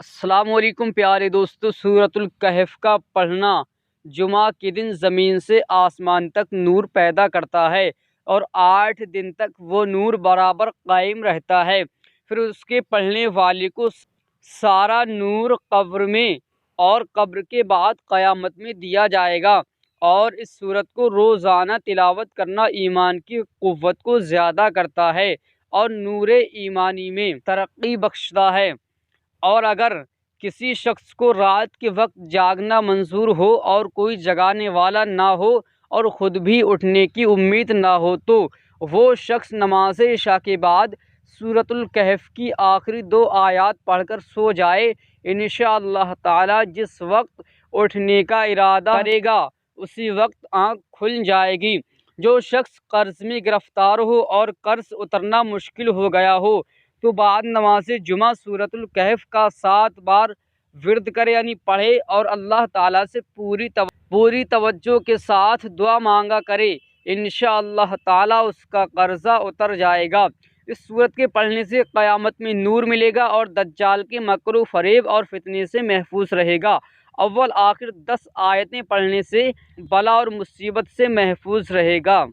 السلام علیکم پیارے دوستو، سورۃ الکہف کا پڑھنا جمعہ کے دن زمین سے آسمان تک نور پیدا کرتا ہے اور 8 دن تک وہ نور برابر قائم رہتا ہے۔ پھر اس کے پڑھنے والے کو سارا نور قبر میں اور قبر کے بعد قیامت میں دیا جائے گا۔ اور اس سورت کو روزانہ تلاوت کرنا ایمان کی قوت کو زیادہ کرتا ہے اور نور ایمانی میں ترقی بخشتا ہے۔ اور اگر کسی شخص کو رات کے وقت جاگنا منظور ہو اور کوئی جگانے والا نہ ہو اور خود بھی اٹھنے کی امید نہ ہو تو وہ شخص نماز عشاء کے بعد سورۃ الکہف کی آخری 2 آیات پڑھ کر سو جائے۔ انشاءاللہ تعالی جس وقت اٹھنے کا ارادہ کرے گا اسی وقت آنکھ کھل جائے گی۔ جو شخص قرض میں گرفتار ہو اور قرض اترنا مشکل ہو گیا ہو تو بعد نماز جمعہ سورۃ الکہف کا 7 بار ورد کرے، یعنی پڑھے، اور اللہ تعالیٰ سے پوری توجہ کے ساتھ دعا مانگا کرے۔ انشاءاللہ تعالیٰ اس کا قرضہ اتر جائے گا۔ اس سورت کے پڑھنے سے قیامت میں نور ملے گا اور دجال کے مکر و فریب اور فتنے سے محفوظ رہے گا۔ اول آخر 10 آیتیں پڑھنے سے بلا اور مصیبت سے محفوظ رہے گا۔